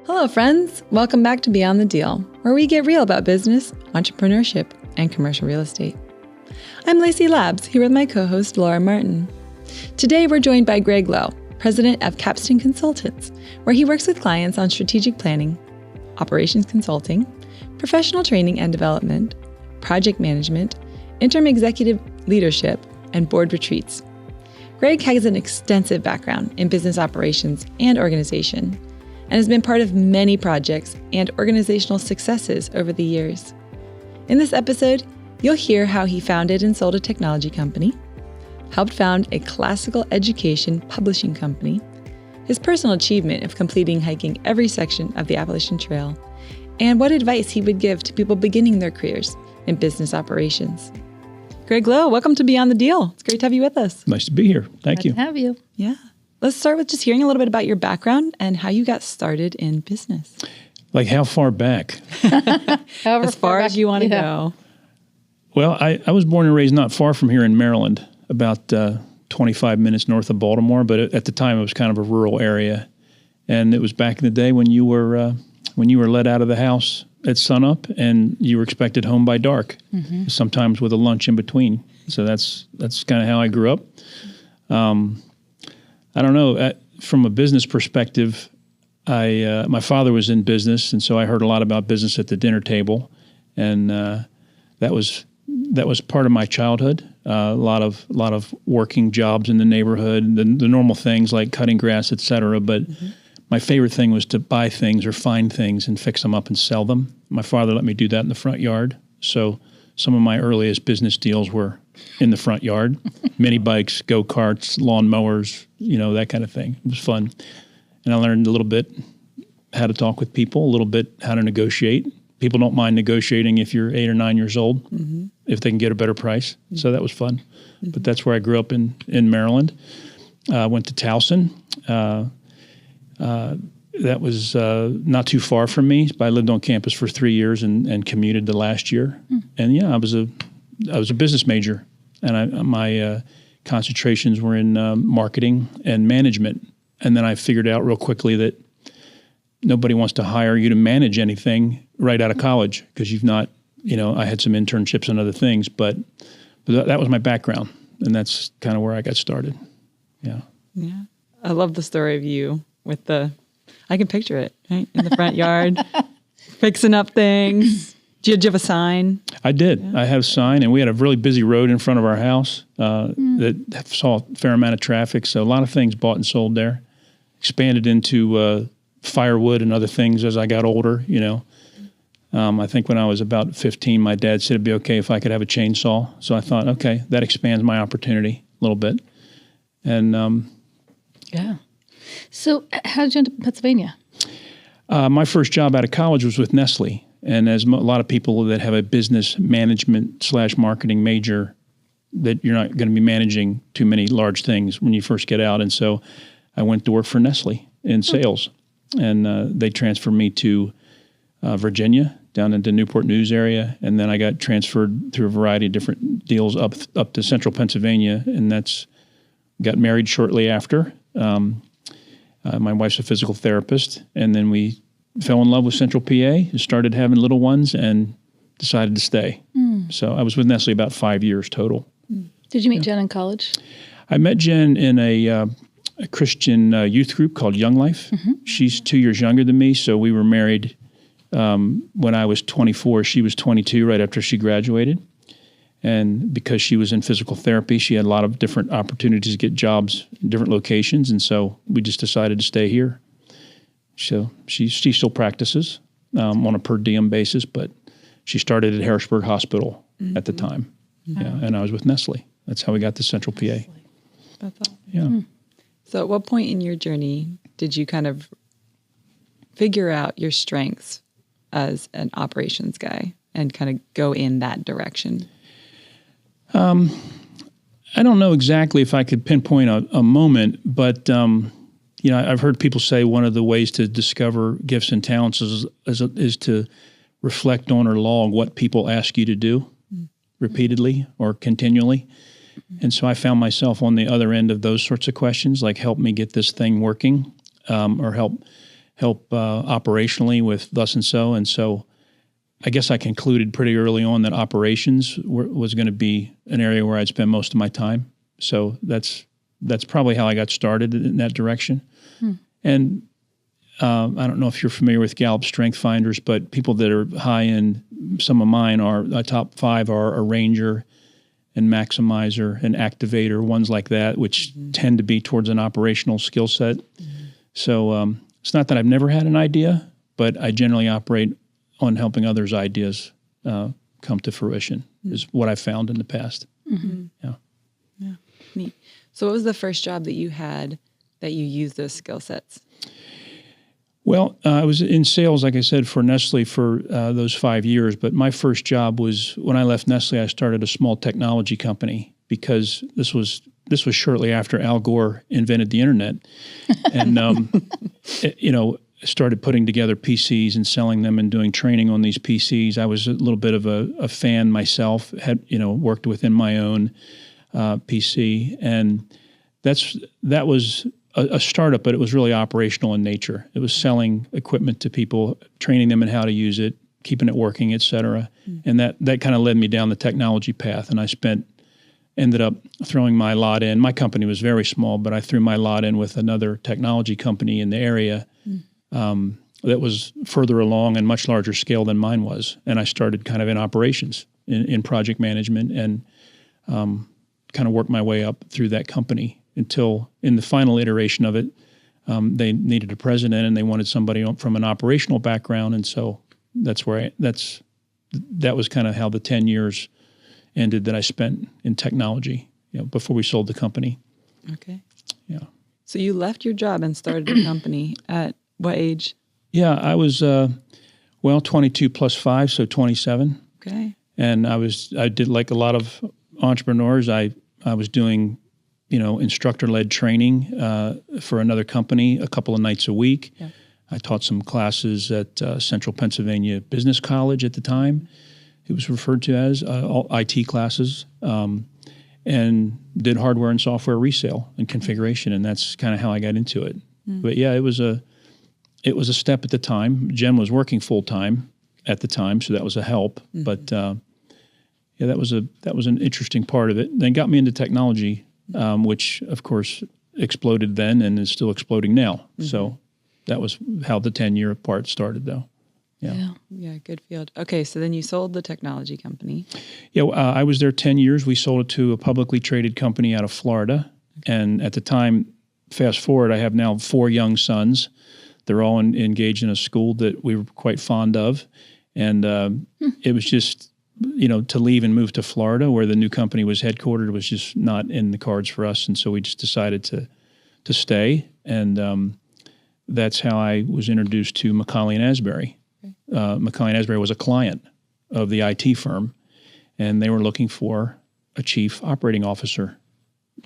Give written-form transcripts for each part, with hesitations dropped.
Hello, friends. Welcome back to Beyond the Deal, where we get real about business, entrepreneurship, and commercial real estate. I'm Lacey Labs, here with my co-host Laura Martin. Today, we're joined by Greg Lowe, president of Capstone Consultants, where he works with clients on strategic planning, operations consulting, professional training and development, project management, interim executive leadership, and board retreats. Greg has an extensive background in business operations and organization, and has been part of many projects and organizational successes over the years. In this episode, you'll hear how he founded and sold a technology company, helped found a classical education publishing company, his personal achievement of completing hiking every section of the Appalachian Trail, and what advice he would give to people beginning their careers in business operations. Greg Lowe, welcome to Beyond the Deal. It's great to have you with us. Nice to be here. Thank you. Glad to have you. Yeah. Let's start with just hearing a little bit about your background and how you got started in business. Like how far back? As far as you want to go. Well, I was born and raised not far from here in Maryland, about 25 minutes north of Baltimore, but at the time it was kind of a rural area. And it was back in the day when you were let out of the house at sunup and you were expected home by dark, sometimes with a lunch in between. So that's kind of how I grew up. I don't know. From a business perspective, my father was in business, and so I heard a lot about business at the dinner table, and that was part of my childhood. A lot of working jobs in the neighborhood, the normal things like cutting grass, et cetera. But my favorite thing was to buy things or find things and fix them up and sell them. My father let me do that in the front yard. So some of my earliest business deals were in the front yard, minibikes, go-karts, lawn mowers, that kind of thing. It was fun. And I learned a little bit how to talk with people, a little bit how to negotiate. People don't mind negotiating if you're 8 or 9 years old, if they can get a better price. So that was fun. But that's where I grew up in Maryland. Went to Towson. That was not too far from me, but I lived on campus for 3 years and commuted the last year. And yeah, I was a business major, and my concentrations were in marketing and management. And then I figured out real quickly that nobody wants to hire you to manage anything right out of college because you've not, I had some internships and other things, but that was my background, and that's kind of where I got started. Yeah. Yeah. I love the story of you with I can picture it, right? In the front yard, fixing up things. Did you have a sign? I did. Yeah. I had a sign, and we had a really busy road in front of our house that saw a fair amount of traffic. So a lot of things bought and sold there. Expanded into firewood and other things as I got older, I think when I was about 15, my dad said it'd be okay if I could have a chainsaw. So I thought, okay, that expands my opportunity a little bit. And yeah. So how did you end up in Pennsylvania? My first job out of college was with Nestlé. And as a lot of people that have a business management / marketing major, that you're not going to be managing too many large things when you first get out. And so I went to work for Nestlé in sales. And they transferred me to Virginia, down into Newport News area. And then I got transferred through a variety of different deals up to central Pennsylvania. And got married shortly after. My wife's a physical therapist, and then we fell in love with Central PA, started having little ones, and decided to stay. So I was with Nestlé about 5 years total. Did you meet Jen in college? I met Jen in a Christian youth group called Young Life. She's 2 years younger than me, so we were married when I was 24. She was 22 right after she graduated. And because she was in physical therapy, she had a lot of different opportunities to get jobs in different locations. And so we just decided to stay here. So she still practices on a per diem basis, but she started at Harrisburg Hospital at the time. Yeah, and I was with Nestlé. That's how we got to Central PA. That's awesome. Yeah. So at what point in your journey did you kind of figure out your strengths as an operations guy and kind of go in that direction? I don't know exactly if I could pinpoint a moment, but I've heard people say one of the ways to discover gifts and talents is to reflect on or log what people ask you to do repeatedly or continually. And so I found myself on the other end of those sorts of questions, like help me get this thing working, or help help operationally with thus and so. And so I guess I concluded pretty early on that operations was going to be an area where I'd spend most of my time. So that's probably how I got started in that direction. And I don't know if you're familiar with Gallup Strength Finders, but people that are high in some of mine are top 5 are a ranger and maximizer and activator, ones like that, which tend to be towards an operational skill set. So it's not that I've never had an idea, but I generally operate on helping others' ideas come to fruition is what I've found in the past. Yeah. Neat. So what was the first job that you had that you used those skill sets? Well, I was in sales, like I said, for Nestlé for those 5 years. But my first job was when I left Nestlé, I started a small technology company because this was shortly after Al Gore invented the internet, and started putting together PCs and selling them and doing training on these PCs. I was a little bit of a fan myself. Had worked within my own PC, and that was a startup, but it was really operational in nature. It was selling equipment to people, training them in how to use it, keeping it working, et cetera. And that kind of led me down the technology path. And I ended up throwing my lot in. My company was very small, but I threw my lot in with another technology company in the area that was further along and much larger scale than mine was. And I started kind of in operations, in project management, and kind of worked my way up through that company until in the final iteration of it, they needed a president and they wanted somebody from an operational background. And so that was kind of how the 10 years ended that I spent in technology, before we sold the company. Okay. Yeah. So you left your job and started a company at what age? Yeah, I was, 22 plus 5, so 27. Okay. And I did like a lot of entrepreneurs. I was doing, instructor-led training for another company a couple of nights a week. Yeah. I taught some classes at Central Pennsylvania Business College at the time. It was referred to as all IT classes, and did hardware and software resale and configuration, and that's kind of how I got into it. But yeah, it was a step at the time. Jen was working full time at the time, so that was a help. But yeah, that was an interesting part of it. And then got me into technology, which of course exploded then and is still exploding now. So that was how the 10-year part started, though. Yeah, good field. Okay, so then you sold the technology company. Yeah, I was there 10 years. We sold it to a publicly traded company out of Florida. Okay. And at the time, fast forward, I have now 4 young sons. They're all engaged in a school that we were quite fond of. And it was just, to leave and move to Florida where the new company was headquartered was just not in the cards for us. And so we just decided to stay. And that's how I was introduced to McKonly Asbury. McKonly Asbury was a client of the IT firm, and they were looking for a chief operating officer.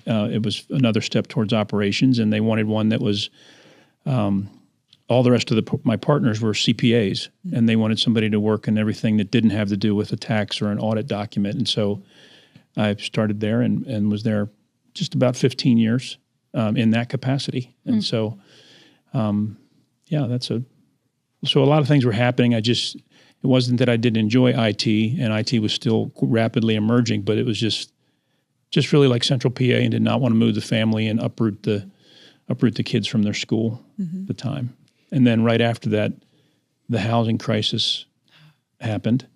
It was another step towards operations, and they wanted one that was all the rest of my partners were CPAs, and they wanted somebody to work in everything that didn't have to do with a tax or an audit document. And so I started there and was there just about 15 years in that capacity. And so, So a lot of things were happening. It wasn't that I didn't enjoy IT, and IT was still rapidly emerging, but it was just really like Central PA, and did not want to move the family and uproot the kids from their school at the time. And then right after that, the housing crisis happened.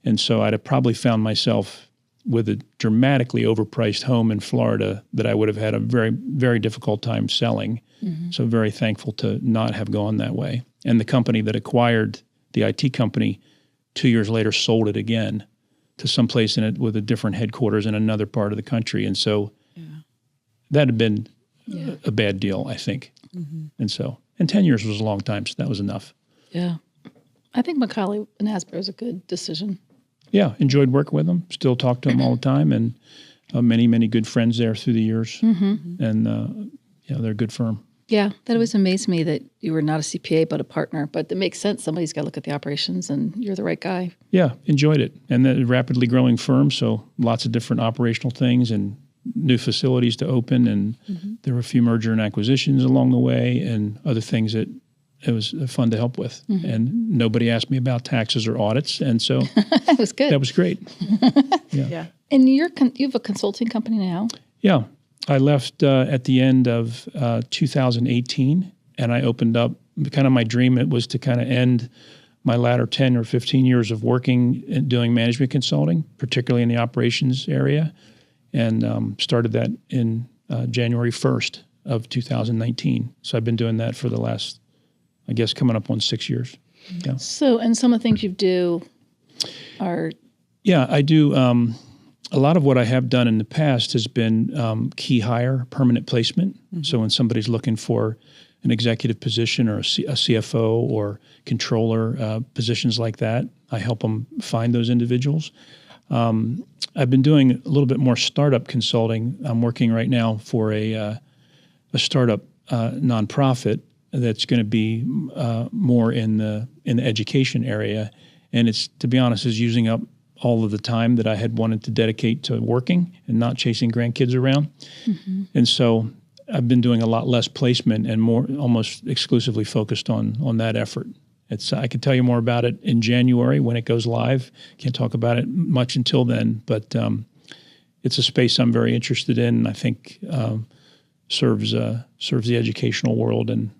And so I'd have probably found myself with a dramatically overpriced home in Florida that I would have had a very, very difficult time selling. So very thankful to not have gone that way. And the company that acquired the IT company 2 years later sold it again to someplace in it with a different headquarters in another part of the country. And so that had been a bad deal, I think. And 10 years was a long time, so that was enough. Yeah. I think McKonly and Asbury is a good decision. Yeah, enjoyed working with them. Still talk to them all the time, and many, many good friends there through the years. And they're a good firm. Yeah, that always amazed me that you were not a CPA but a partner. But it makes sense. Somebody's got to look at the operations, and you're the right guy. Yeah, enjoyed it. And then a rapidly growing firm, so lots of different operational things and new facilities to open. And there were a few merger and acquisitions along the way, and other things that fun to help with. And nobody asked me about taxes or audits. And so That was good. that was great. Yeah. And you have a consulting company now? Yeah. I left at the end of 2018, and I opened up kind of my dream. It was to kind of end my latter 10 or 15 years of working and doing management consulting, particularly in the operations area, and started that in January 1st of 2019. So I've been doing that for the last, I guess, coming up on 6 years. Yeah. So, and some of the things you do are... Yeah, I do. A lot of what I have done in the past has been key hire, permanent placement. So when somebody's looking for an executive position or a CFO or controller, positions like that, I help them find those individuals. I've been doing a little bit more startup consulting. I'm working right now for a startup nonprofit that's going to be more in the education area, and it's, to be honest, is using up all of the time that I had wanted to dedicate to working and not chasing grandkids around. And so I've been doing a lot less placement and more almost exclusively focused on that effort. I could tell you more about it in January when it goes live. Can't talk about it much until then, but it's a space I'm very interested in, and I think serves the educational world, and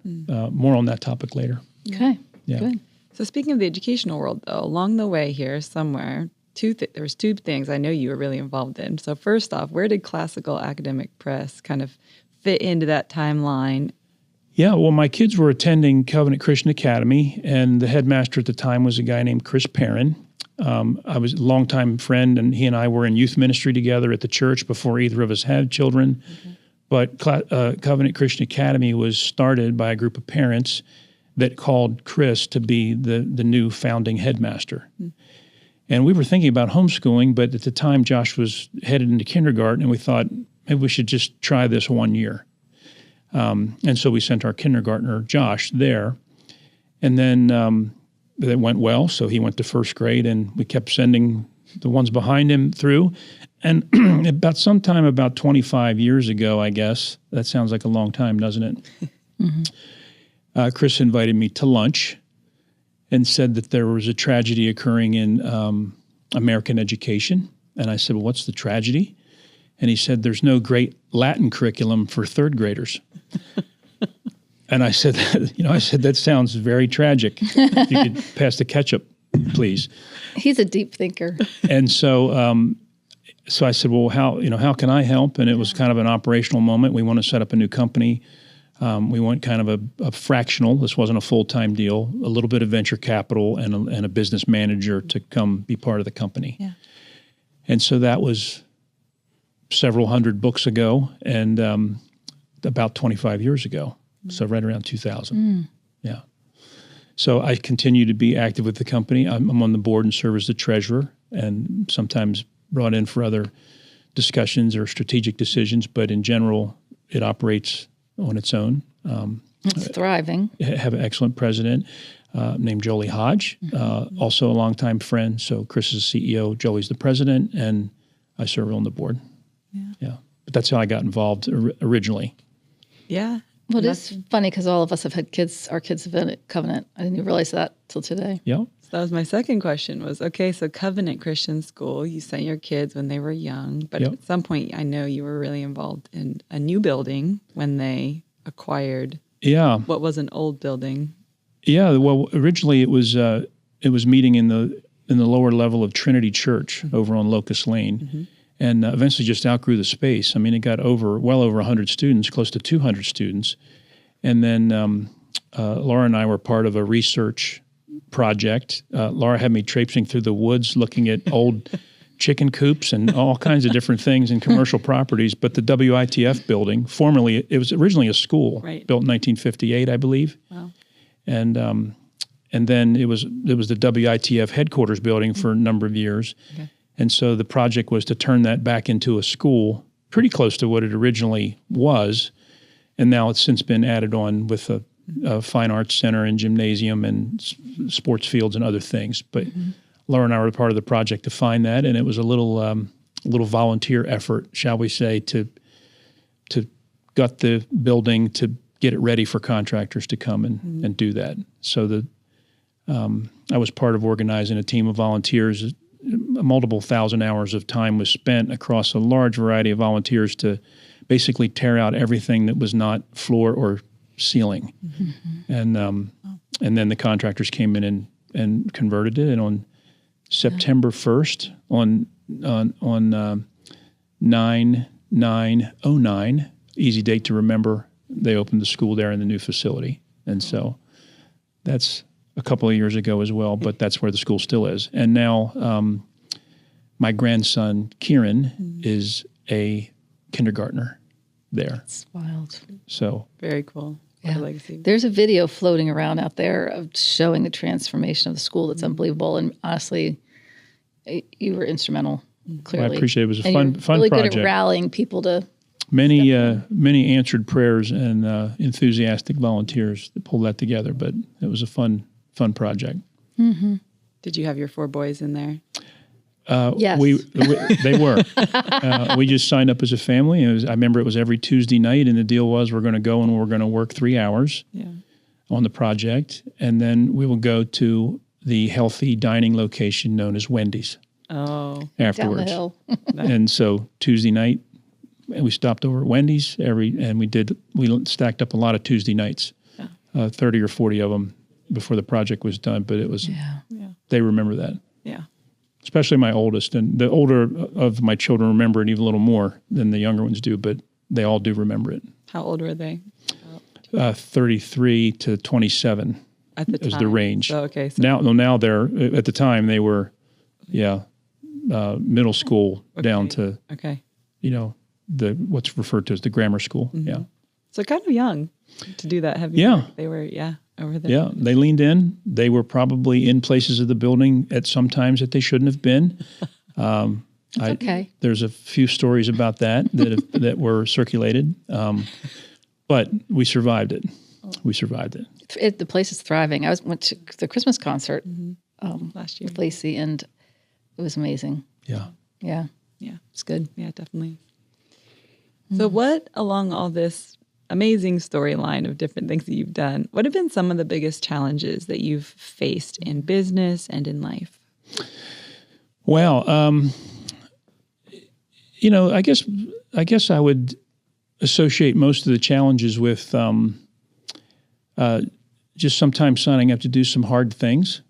more on that topic later. Okay, Yeah. good. So speaking of the educational world, though, along the way here somewhere, there was two things I know you were really involved in. So first off, where did Classical Academic Press kind of fit into that timeline? Yeah, well, my kids were attending Covenant Christian Academy, and the headmaster at the time was a guy named Chris Perrin. I was a longtime friend, and he and I were in youth ministry together at the church before either of us had children. But Covenant Christian Academy was started by a group of parents that called Chris to be the new founding headmaster. And we were thinking about homeschooling, but at the time Josh was headed into kindergarten, and we thought maybe we should just try this 1 year. And so we sent our kindergartner, Josh, there. And then that went well, so he went to first grade, and we kept sending the ones behind him through. And sometime about 25 years ago, I guess, that sounds like a long time, doesn't it? Chris invited me to lunch and said that there was a tragedy occurring in American education. And I said, well, what's the tragedy? And he said, there's no great Latin curriculum for third graders. And I said, that sounds very tragic. If you could pass the ketchup, please. He's a deep thinker. And so I said, well, how can I help? And it was kind of an operational moment. We want to set up a new company. We want kind of a fractional. This wasn't a full-time deal. A little bit of venture capital and a business manager to come be part of the company. Yeah. And so that was several hundred books ago, and about 25 years ago. So right around 2000. Yeah. So I continue to be active with the company. I'm on the board and serve as the treasurer, and sometimes brought in for other discussions or strategic decisions. But in general, it operates on its own. It's thriving. Have an excellent president named Jolie Hodge, also a longtime friend. So Chris is the CEO, Jolie's the president, and I serve on the board. Yeah. But that's how I got involved originally. Yeah. Well, it's funny because all of us have had kids. Our kids have been at Covenant. I didn't even realize that till today. Yeah. So that was my second question was, okay, so Covenant Christian School, you sent your kids when they were young, but at some point I know you were really involved in a new building when they acquired what was an old building. Yeah, well, originally it was meeting in the lower level of Trinity Church over on Locust Lane. And eventually just outgrew the space. I mean, it got well over 100 students, close to 200 students. And then Laura and I were part of a research project. Laura had me traipsing through the woods looking at old chicken coops and all kinds of different things in commercial properties. But the WITF building, formerly, it was originally a school, built in 1958, I believe. Wow. And then it was the WITF headquarters building for a number of years. Okay. And so the project was to turn that back into a school, pretty close to what it originally was. And now it's since been added on with a fine arts center and gymnasium and sports fields and other things. But Laura and I were part of the project to find that, and it was a little volunteer effort, shall we say, to gut the building, to get it ready for contractors to come and do that. So I was part of organizing a team of volunteers. Multiple thousand hours of time was spent across a large variety of volunteers to basically tear out everything that was not floor or ceiling. And then the contractors came in and converted it. And on September 1st, on 9/9/09, easy date to remember, they opened the school there in the new facility. And so that's a couple of years ago as well, but that's where the school still is. And now my grandson, Kieran, is a kindergartner there. It's wild. So Very cool. What a legacy. There's a video floating around out there of showing the transformation of the school that's unbelievable. And honestly, you were instrumental, clearly. I appreciate it. It was a and fun really project. Good at rallying people to... Many answered prayers and enthusiastic volunteers that pulled that together, but it was a fun project. Did you have your 4 boys in there? Yes. They were. We just signed up as a family. I remember it was every Tuesday night, and the deal was we're going to go and we're going to work 3 hours on the project, and then we will go to the healthy dining location known as Wendy's. Oh, Down afterwards. the hill. And so Tuesday night, we stopped over at Wendy's and we stacked up a lot of Tuesday nights, 30 or 40 of them before the project was done. But it was, they remember that. Yeah. Especially my oldest, and the older of my children remember it even a little more than the younger ones do, but they all do remember it. How old were they? 33 to 27 At the time. is the range. Oh, okay. So Now they're, at the time they were, middle school down to, what's referred to as the grammar school. Yeah. So kind of young to do that heavy work. They were, over there. Yeah, they leaned in. They were probably in places of the building at some times that they shouldn't have been. Okay. There's a few stories about that were circulated, but we survived it. We survived it. The place is thriving. I went to the Christmas concert Last year with Lacey, and it was amazing. Yeah. Yeah. Yeah. It's good. Yeah, definitely. So what, along all this amazing storyline of different things that you've done, what have been some of the biggest challenges that you've faced in business and in life? Well, I guess I would associate most of the challenges with just sometimes signing up to do some hard things.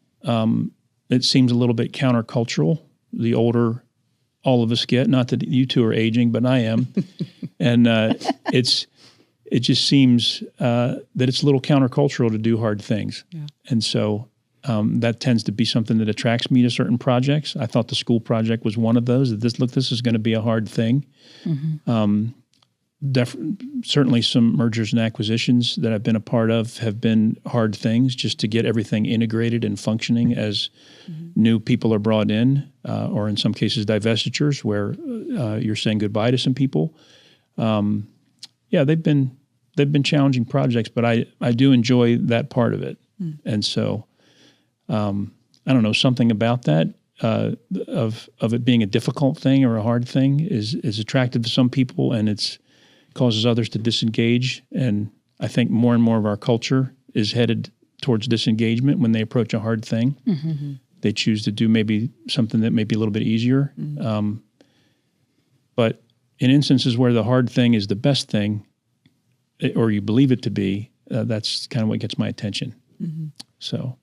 It seems a little bit countercultural the older all of us get. Not that you two are aging, but I am. And it just seems that it's a little countercultural to do hard things. Yeah. And so that tends to be something that attracts me to certain projects. I thought the school project was one of those. That this is going to be a hard thing. Certainly some mergers and acquisitions that I've been a part of have been hard things, just to get everything integrated and functioning as new people are brought in, or in some cases divestitures where you're saying goodbye to some people. They've been challenging projects, but I do enjoy that part of it. And so I don't know, something about that of it being a difficult thing or a hard thing is attractive to some people, and it's causes others to disengage. And I think more and more of our culture is headed towards disengagement when they approach a hard thing. They choose to do maybe something that may be a little bit easier. But in instances where the hard thing is the best thing, or you believe it to be, that's kind of what gets my attention. So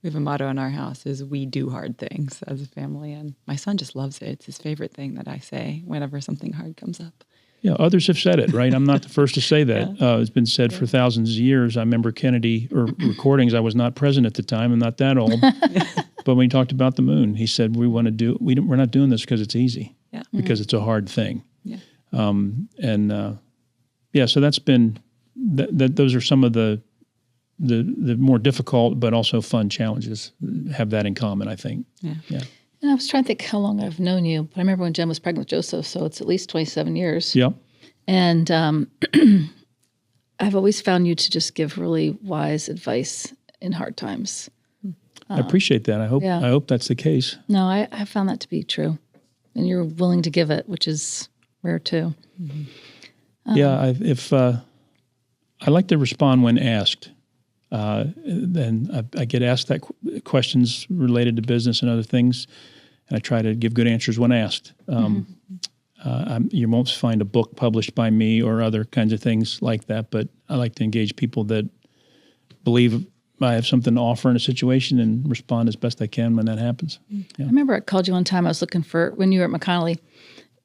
we have a motto in our house is we do hard things as a family. And my son just loves it. It's his favorite thing that I say whenever something hard comes up. Yeah, others have said it, right? I'm not the first to say that. It's been said for thousands of years. I remember Kennedy or recordings. I was not present at the time. I'm not that old. But when he talked about the moon, he said, we're not doing this because it's easy. Yeah. Because it's a hard thing. Yeah. So that's been those are some of the more difficult but also fun challenges have that in common, I think. Yeah. And I was trying to think how long I've known you, but I remember when Jen was pregnant with Joseph, so it's at least 27 years. Yep. And I've always found you to just give really wise advice in hard times. I appreciate that. I hope that's the case. No, I found that to be true. And you're willing to give it, which is rare too. I like to respond when asked. Then I get asked that questions related to business and other things, and I try to give good answers when asked. You won't find a book published by me or other kinds of things like that, but I like to engage people that believe I have something to offer in a situation and respond as best I can when that happens. Yeah. I remember I called you one time. I was looking for, when you were at McKonly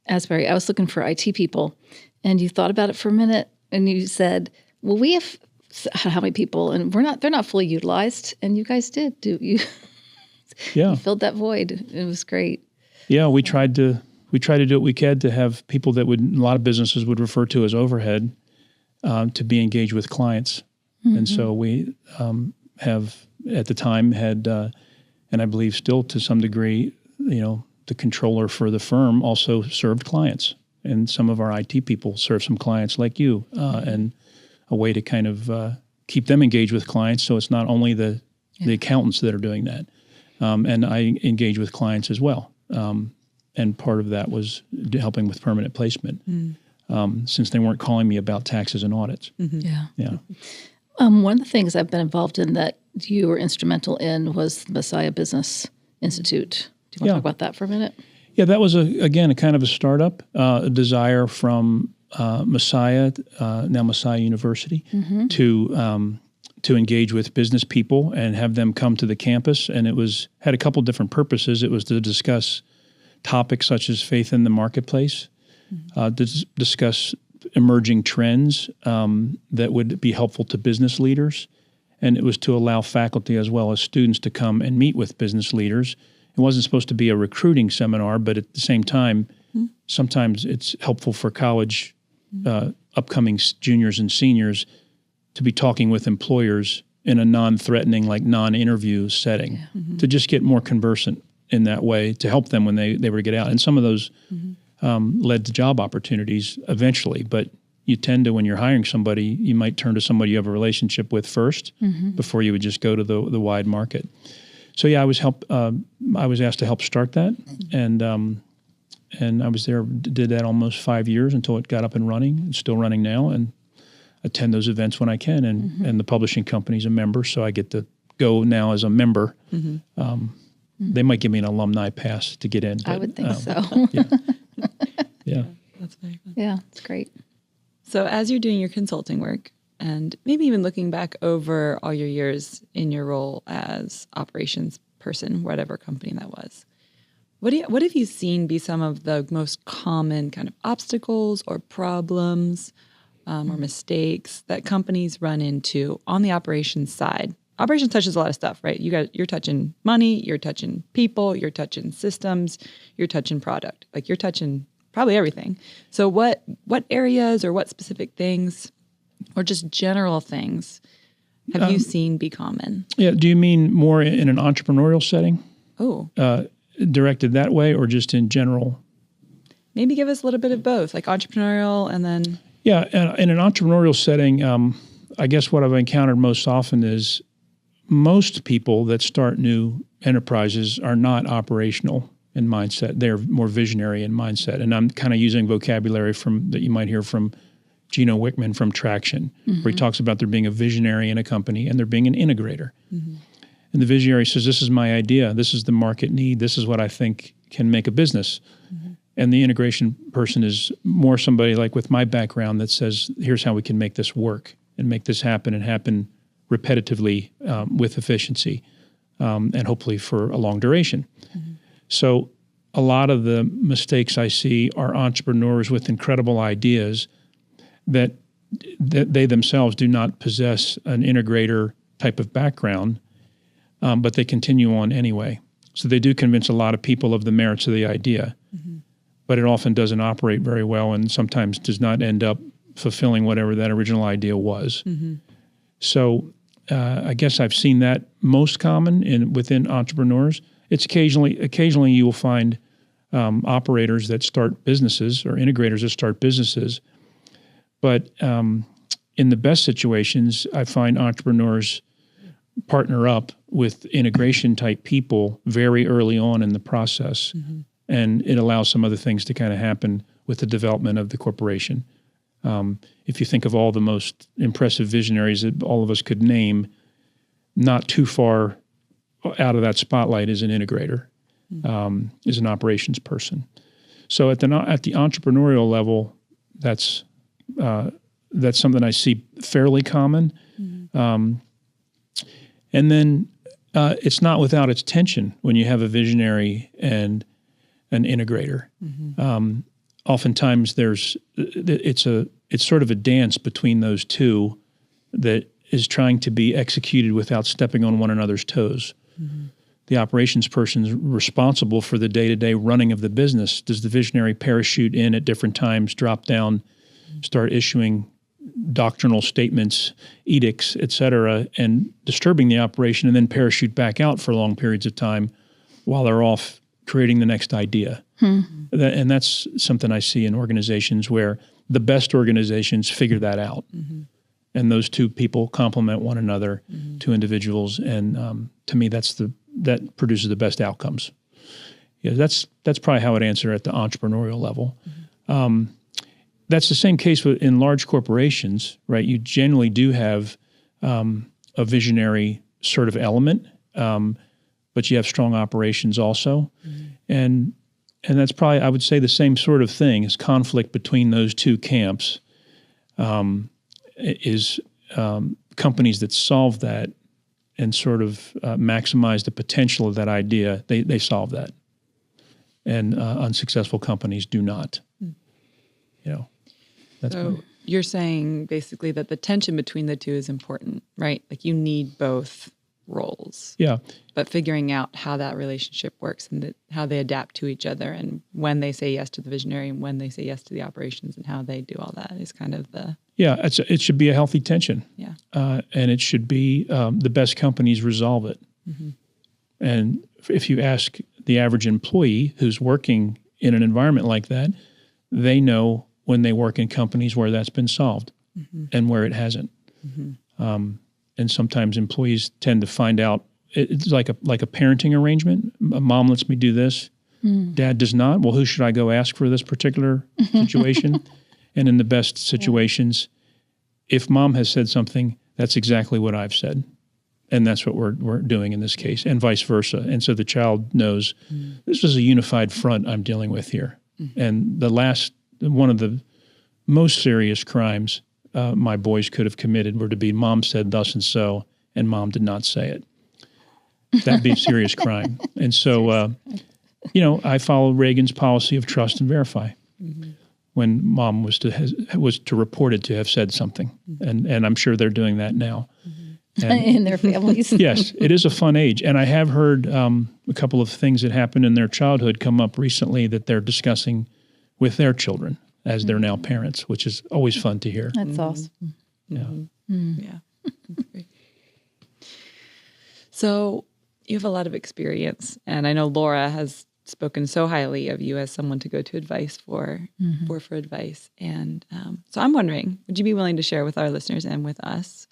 Asbury, I was looking for IT people, and you thought about it for a minute, and you said, well, we have how many people, and they're not fully utilized, and you guys did. You filled that void. It was great. Yeah, we tried to do what we could to have people that a lot of businesses would refer to as overhead to be engaged with clients. And so we have at the time had, and I believe still to some degree, the controller for the firm also served clients, and some of our IT people serve some clients like you, and a way to kind of keep them engaged with clients. So it's not only the accountants that are doing that, and I engage with clients as well. And part of that was helping with permanent placement, since they weren't calling me about taxes and audits. Yeah. One of the things I've been involved in that you were instrumental in was the Messiah Business Institute. Do you want to talk about that for a minute? Yeah, that was, again, a kind of a startup, a desire from Messiah, now Messiah University, to engage with business people and have them come to the campus. And it had a couple different purposes. It was to discuss topics such as faith in the marketplace, discuss emerging trends that would be helpful to business leaders. And it was to allow faculty as well as students to come and meet with business leaders. It wasn't supposed to be a recruiting seminar, but at the same time, sometimes it's helpful for college upcoming juniors and seniors to be talking with employers in a non-threatening, like non-interview setting, to just get more conversant in that way to help them when they were to get out. And some of those led to job opportunities eventually, but you tend to, when you're hiring somebody, you might turn to somebody you have a relationship with first before you would just go to the wide market. So yeah, I was asked to help start that, and I was there, did that almost 5 years until it got up and running. It's still running now, and attend those events when I can, and the publishing company's a member, so I get to go now as a member. They might give me an alumni pass to get in. But, I would think so. Yeah. That's very fun. Yeah, it's great. So as you're doing your consulting work, and maybe even looking back over all your years in your role as operations person, whatever company that was, what have you seen be some of the most common kind of obstacles or problems or mistakes that companies run into on the operations side? Operations touches a lot of stuff, right? You're touching money, you're touching people, you're touching systems, you're touching product. Like you're touching probably everything. So what areas or what specific things or just general things have you seen be common? Yeah. Do you mean more in an entrepreneurial setting? Oh. Directed that way, or just in general? Maybe give us a little bit of both, like entrepreneurial and then... Yeah. In an entrepreneurial setting, I guess what I've encountered most often is most people that start new enterprises are not operational in mindset. They're more visionary in mindset. And I'm kind of using vocabulary that you might hear from Gino Wickman from Traction, where he talks about there being a visionary in a company and there being an integrator. And the visionary says, this is my idea. This is the market need. This is what I think can make a business. And the integration person is more somebody like with my background that says, here's how we can make this work and make this happen and happen repetitively with efficiency and hopefully for a long duration. So a lot of the mistakes I see are entrepreneurs with incredible ideas that they themselves do not possess an integrator type of background, but they continue on anyway. So they do convince a lot of people of the merits of the idea, but it often doesn't operate very well and sometimes does not end up fulfilling whatever that original idea was. So I guess I've seen that most common within entrepreneurs. It's occasionally you will find operators that start businesses or integrators that start businesses. But in the best situations, I find entrepreneurs partner up with integration type people very early on in the process. And it allows some other things to kind of happen with the development of the corporation. If you think of all the most impressive visionaries that all of us could name, not too far out of that spotlight is an integrator, is an operations person. So at the entrepreneurial level, that's something I see fairly common. And then it's not without its tension when you have a visionary and an integrator. Oftentimes it's sort of a dance between those two that is trying to be executed without stepping on one another's toes. The operations person is responsible for the day-to-day running of the business. Does the visionary parachute in at different times, drop down, start issuing doctrinal statements, edicts, et cetera, and disturbing the operation, and then parachute back out for long periods of time while they're off creating the next idea? And that's something I see in organizations where the best organizations figure that out. And those two people complement one another, two individuals, and to me, that produces the best outcomes. Yeah, that's probably how I'd answer at the entrepreneurial level. That's the same case in large corporations, right? You generally do have a visionary sort of element, but you have strong operations also, and that's probably, I would say, the same sort of thing is conflict between those two camps. Is companies that solve that and sort of maximize the potential of that idea, they solve that. And unsuccessful companies do not. So you're saying basically that the tension between the two is important, right? Like you need both roles. Yeah. But figuring out how that relationship works and how they adapt to each other and when they say yes to the visionary and when they say yes to the operations and how they do all that is kind of the... Yeah, it should be a healthy tension. Yeah. And it should be the best companies resolve it. And if you ask the average employee who's working in an environment like that, they know when they work in companies where that's been solved and where it hasn't. And sometimes employees tend to find out it's like a parenting arrangement. Mom lets me do this. Dad does not. Well, who should I go ask for this particular situation? And in the best situations, if mom has said something, that's exactly what I've said. And that's what we're doing in this case, and vice versa. And so the child knows this is a unified front I'm dealing with here. And one of the most serious crimes my boys could have committed were to be mom said thus and so, and mom did not say it. That'd be a serious crime. And so, I follow Reagan's policy of trust and verify. When mom was reported to have said something, and I'm sure they're doing that now. In their families. Yes, it is a fun age. And I have heard a couple of things that happened in their childhood come up recently that they're discussing with their children as they're now parents, which is always fun to hear. That's awesome. Yeah. Yeah. That's great. So you have a lot of experience, and I know Laura has spoken so highly of you as someone to go to advice for advice. And so I'm wondering, would you be willing to share with our listeners and with us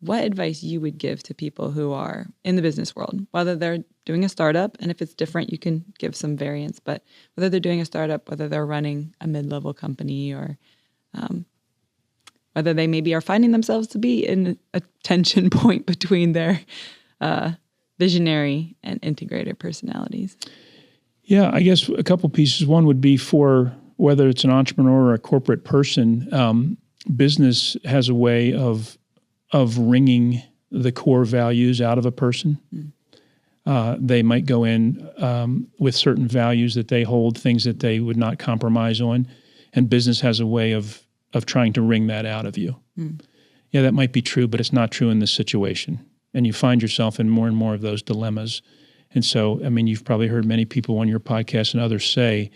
what advice you would give to people who are in the business world, whether they're doing a startup, and if it's different, you can give some variance, but whether they're doing a startup, whether they're running a mid-level company, or whether they maybe are finding themselves to be in a tension point between their visionary and integrator personalities. Yeah, I guess a couple pieces. One would be for whether it's an entrepreneur or a corporate person, business has a way of wringing the core values out of a person. They might go in with certain values that they hold, things that they would not compromise on, and business has a way of trying to wring that out of you. Yeah, that might be true, but it's not true in this situation. And you find yourself in more and more of those dilemmas. And so, I mean, you've probably heard many people on your podcast and others say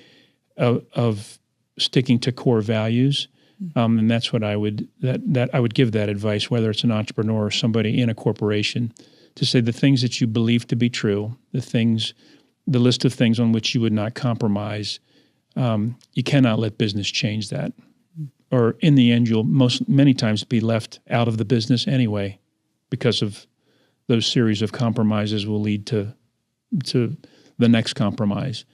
of sticking to core values. And that's what I would give that advice, whether it's an entrepreneur or somebody in a corporation, to say the things that you believe to be true, the list of things on which you would not compromise. You cannot let business change that, or in the end, you'll many times be left out of the business anyway, because of those series of compromises will lead to the next compromise.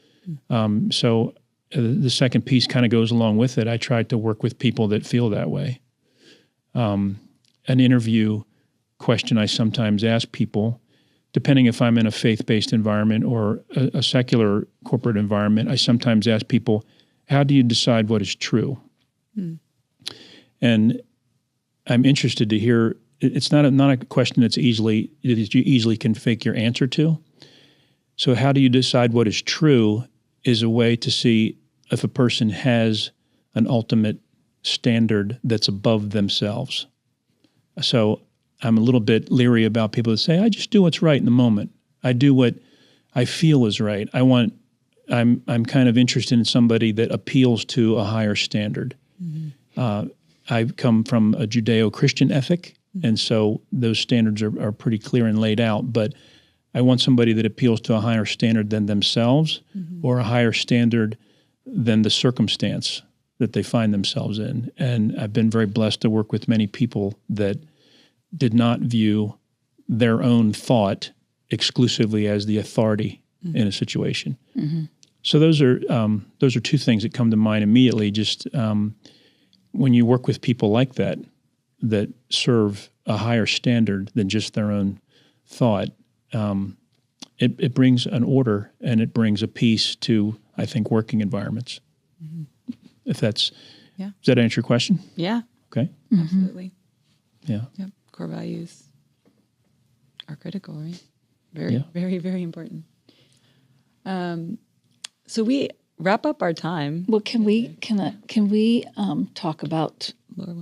So the second piece kind of goes along with it. I try to work with people that feel that way. An interview question I sometimes ask people, depending if I'm in a faith-based environment or a secular corporate environment, I sometimes ask people, how do you decide what is true? And I'm interested to hear, it's not a question that you easily can fake your answer to. So how do you decide what is true is a way to see if a person has an ultimate standard that's above themselves. So I'm a little bit leery about people that say, I just do what's right in the moment. I do what I feel is right. I'm kind of interested in somebody that appeals to a higher standard. I come from a Judeo-Christian ethic, and so those standards are pretty clear and laid out. But I want somebody that appeals to a higher standard than themselves or a higher standard than the circumstance that they find themselves in. And I've been very blessed to work with many people that did not view their own thought exclusively as the authority in a situation. So those are two things that come to mind immediately. Just when you work with people like that serve a higher standard than just their own thought, it brings an order and it brings a peace to, I think, working environments. If that's, does that answer your question? Yeah. Okay. Absolutely. Yeah. Yep. Core values are critical, right? Very, very, very important. So we wrap up our time. Well, can we talk about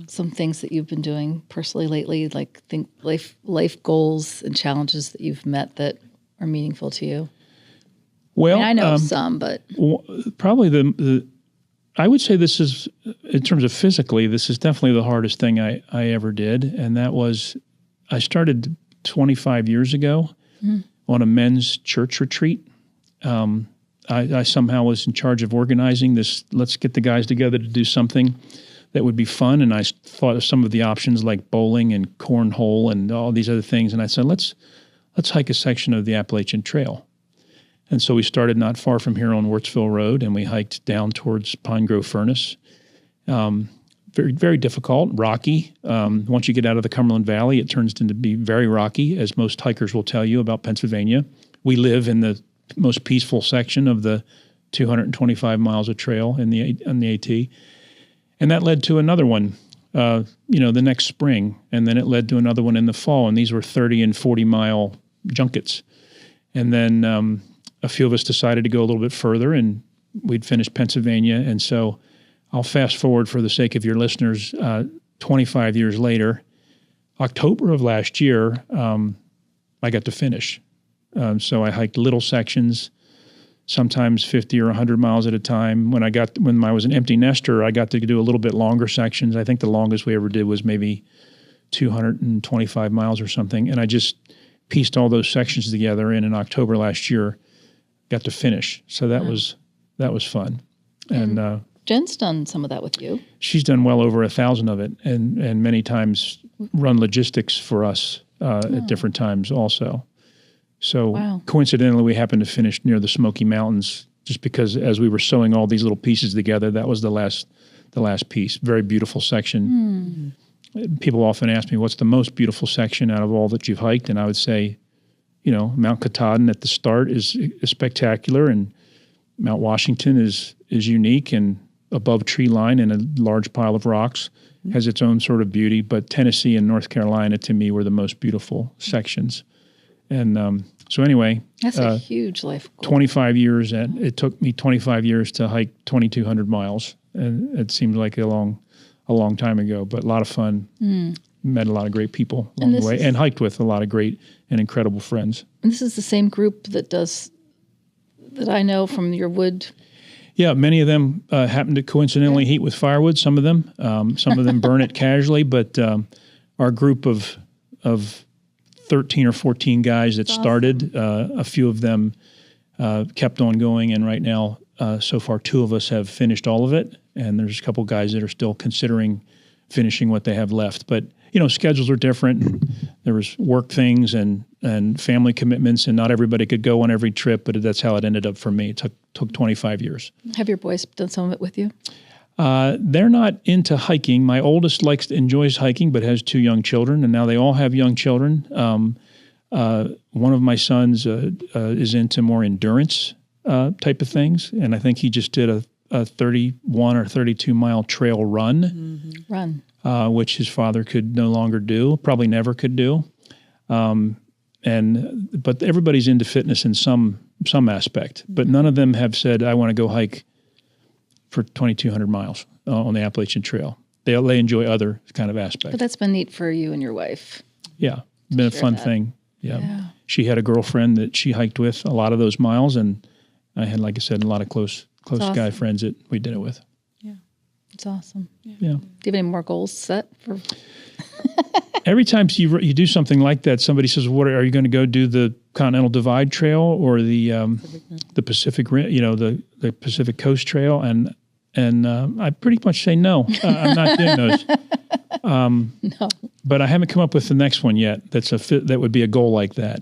some things that you've been doing personally lately, like think life goals and challenges that you've met that are meaningful to you? Well, I know some, but probably I would say this is, in terms of physically, this is definitely the hardest thing I ever did, and that was I started 25 years ago on a men's church retreat. I somehow was in charge of organizing this, let's get the guys together to do something that would be fun. And I thought of some of the options like bowling and cornhole and all these other things. And I said, let's hike a section of the Appalachian Trail. And so we started not far from here on Wurtsville Road, and we hiked down towards Pine Grove Furnace. Very, very difficult, rocky. Once you get out of the Cumberland Valley, it turns into be very rocky, as most hikers will tell you about Pennsylvania. We live in the most peaceful section of the 225 miles of trail on the AT. And that led to another one, the next spring. And then it led to another one in the fall. And these were 30 and 40 mile junkets. And then a few of us decided to go a little bit further, and we'd finished Pennsylvania. And so I'll fast forward for the sake of your listeners, 25 years later, October of last year, I got to finish. So I hiked little sections, sometimes 50 or 100 miles at a time. When I was an empty nester, I got to do a little bit longer sections. I think the longest we ever did was maybe 225 miles or something. And I just pieced all those sections together, and in October last year, got to finish. So that was fun. And Jen's done some of that with you. She's done well over 1,000 of it, and many times run logistics for us at different times also. So coincidentally, we happened to finish near the Smoky Mountains just because as we were sewing all these little pieces together, that was the last piece. Very beautiful section. People often ask me, what's the most beautiful section out of all that you've hiked? And I would say, Mount Katahdin at the start is spectacular, and Mount Washington is unique and above tree line in a large pile of rocks, has its own sort of beauty. But Tennessee and North Carolina, to me, were the most beautiful sections. And so anyway, that's a huge life goal. 25 years, and it took me 25 years to hike 2,200 miles, and it seemed like a long time ago, but a lot of fun. Met a lot of great people along the way, and hiked with a lot of great and incredible friends. And this is the same group that I know from your wood. Yeah, many of them happen to coincidentally heat with firewood. Some of them burn it casually, but our group of 13 or 14 guys that started, a few of them kept on going, and right now, so far, 2 of us have finished all of it, and there's a couple guys that are still considering finishing what they have left. But schedules are different. There was work things and family commitments, and not everybody could go on every trip, but that's how it ended up for me. It took 25 years. Have your boys done some of it with you? They're not into hiking. My oldest enjoys hiking, but has 2 young children, and now they all have young children. One of my sons is into more endurance type of things, and I think he just did a 31 or 32 mile trail run, which his father could no longer do, probably never could do. But everybody's into fitness in some aspect, but none of them have said, I want to go hike for 2,200 miles on the Appalachian Trail. They enjoy other kind of aspects. But that's been neat for you and your wife. Yeah, been a fun thing. Yeah. She had a girlfriend that she hiked with a lot of those miles, and I had, like I said, a lot of close guy friends that we did it with. Yeah, it's awesome. Yeah. Do you have any more goals set for? Every time you do something like that, somebody says, "What are you going to go do the Continental Divide Trail or the Pacific, the Pacific Coast Trail?" And I pretty much say no. I'm not doing those. No. But I haven't come up with the next one yet. That would be a goal like that.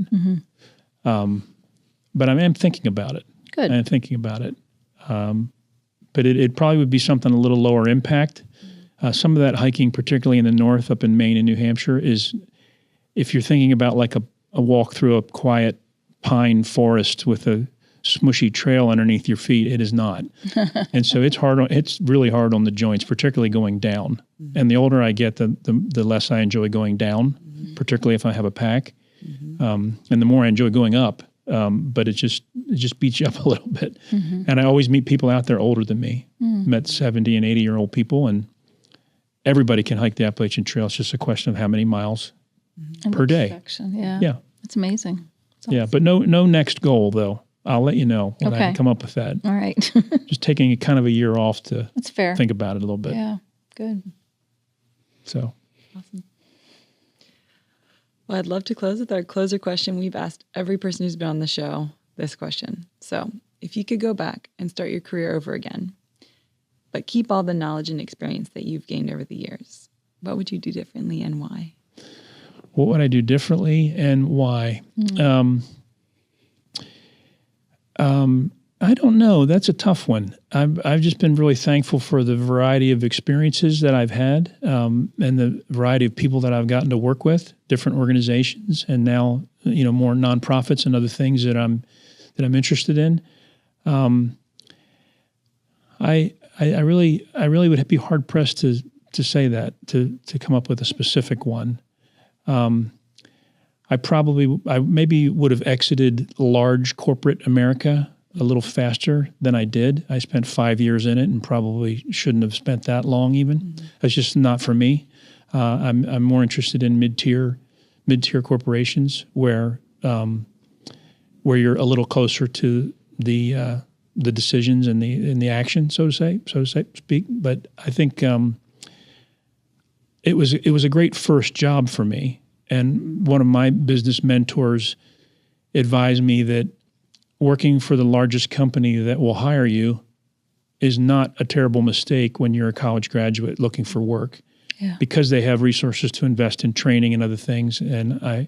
But I am thinking about it. Good. I'm thinking about it. But it probably would be something a little lower impact. Some of that hiking, particularly in the north, up in Maine and New Hampshire, is if you're thinking about like a walk through a quiet pine forest with a smushy trail underneath your feet, it is not. And so it's really hard on the joints, particularly going down. And the older I get, the less I enjoy going down, particularly if I have a pack. And the more I enjoy going up. But it just beats you up a little bit. And I always meet people out there older than me. Met 70 and 80-year-old people, and everybody can hike the Appalachian Trail. It's just a question of how many miles per day. Perfection. Yeah. Yeah. It's amazing. It's awesome. Yeah, but no next goal, though. I'll let you know when I come up with that. All right. Just taking kind of a year off to That's fair. think about it a little bit. Yeah, good. So. Awesome. Well, I'd love to close with our closer question. We've asked every person who's been on the show this question. So if you could go back and start your career over again, but keep all the knowledge and experience that you've gained over the years, what would you do differently and why? What would I do differently and why? I don't know. That's a tough one. I've just been really thankful for the variety of experiences that I've had, and the variety of people that I've gotten to work with, different organizations, and now more nonprofits and other things that I'm interested in. I really would be hard pressed to say that to come up with a specific one. I maybe would have exited large corporate America a little faster than I did. I spent 5 years in it and probably shouldn't have spent that long even. That's just not for me. I'm more interested in mid-tier corporations where you're a little closer to the decisions and the action, so to speak. But I think it was a great first job for me. And one of my business mentors advised me that working for the largest company that will hire you is not a terrible mistake when you're a college graduate looking for work, because they have resources to invest in training and other things. And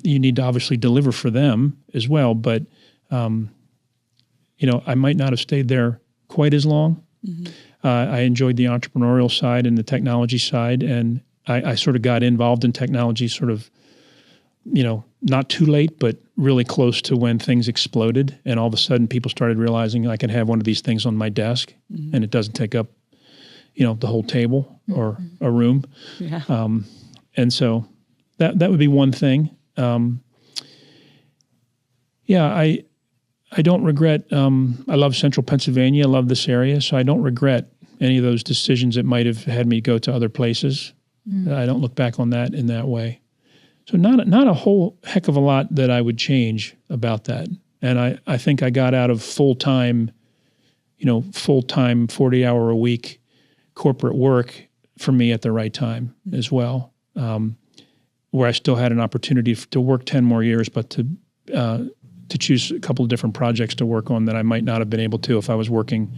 you need to obviously deliver for them as well. But, I might not have stayed there quite as long. I enjoyed the entrepreneurial side and the technology side, and I sort of got involved in technology sort of, not too late, but really close to when things exploded. And all of a sudden people started realizing I can have one of these things on my desk and it doesn't take up, the whole table or a room. Yeah. And so that would be one thing. I don't regret, I love Central Pennsylvania. I love this area. So I don't regret any of those decisions that might have had me go to other places. I don't look back on that in that way. So not a whole heck of a lot that I would change about that. And I think I got out of full-time 40-hour a week corporate work for me at the right time as well, where I still had an opportunity to work 10 more years, but to choose a couple of different projects to work on that I might not have been able to if I was working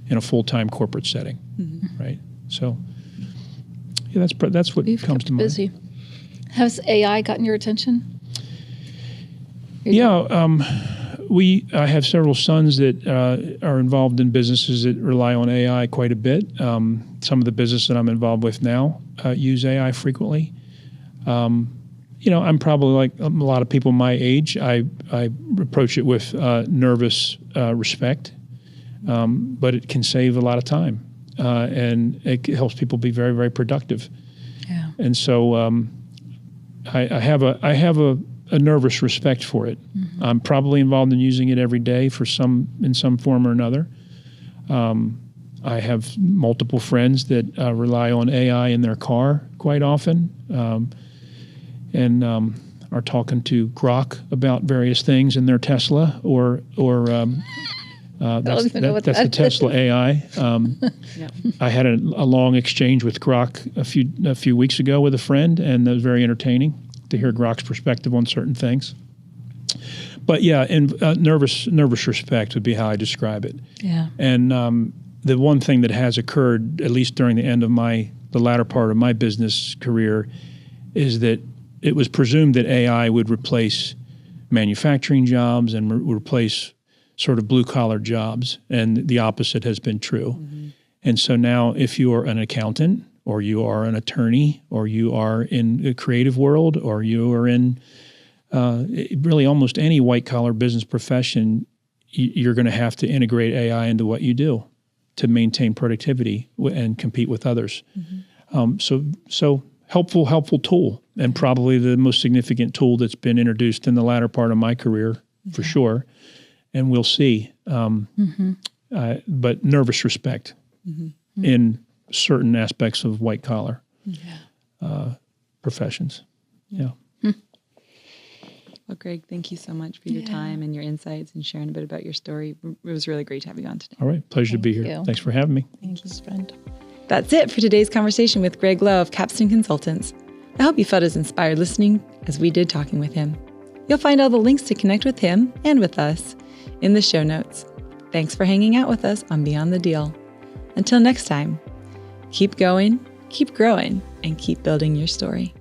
in a full-time corporate setting, right? So that's what comes to mind. Busy. Has AI gotten your attention? Yeah, I have several sons that are involved in businesses that rely on AI quite a bit. Some of the business that I'm involved with now use AI frequently. I'm probably like a lot of people my age. I approach it with nervous respect, but it can save a lot of time, and it helps people be very, very productive. Yeah. And so I have a nervous respect for it. Mm-hmm. I'm probably involved in using it every day in some form or another. I have multiple friends that rely on AI in their car quite often, and are talking to Grok about various things in their Tesla, or that's the Tesla AI. Yeah. I had a long exchange with Grok a few weeks ago with a friend, and that was very entertaining to hear Grok's perspective on certain things. But yeah, and nervous respect would be how I describe it. Yeah. And the one thing that has occurred, at least during the end of the latter part of my business career, is that it was presumed that AI would replace manufacturing jobs and replace sort of blue-collar jobs, and the opposite has been true. Mm-hmm. And so now if you are an accountant, or you are an attorney, or you are in the creative world, or you are in really almost any white-collar business profession, you're going to have to integrate AI into what you do to maintain productivity and compete with others. Mm-hmm. So helpful tool, and probably the most significant tool that's been introduced in the latter part of my career, for sure. And we'll see. But nervous respect in certain aspects of white collar professions. Yeah. Well, Greg, thank you so much for your time and your insights and sharing a bit about your story. It was really great to have you on today. All right. Pleasure to be here. Thanks for having me. Thank you, friend. That's it for today's conversation with Greg Lowe of Capstone Consultants. I hope you felt as inspired listening as we did talking with him. You'll find all the links to connect with him and with us in the show notes. Thanks for hanging out with us on Beyond the Deal. Until next time, keep going, keep growing, and keep building your story.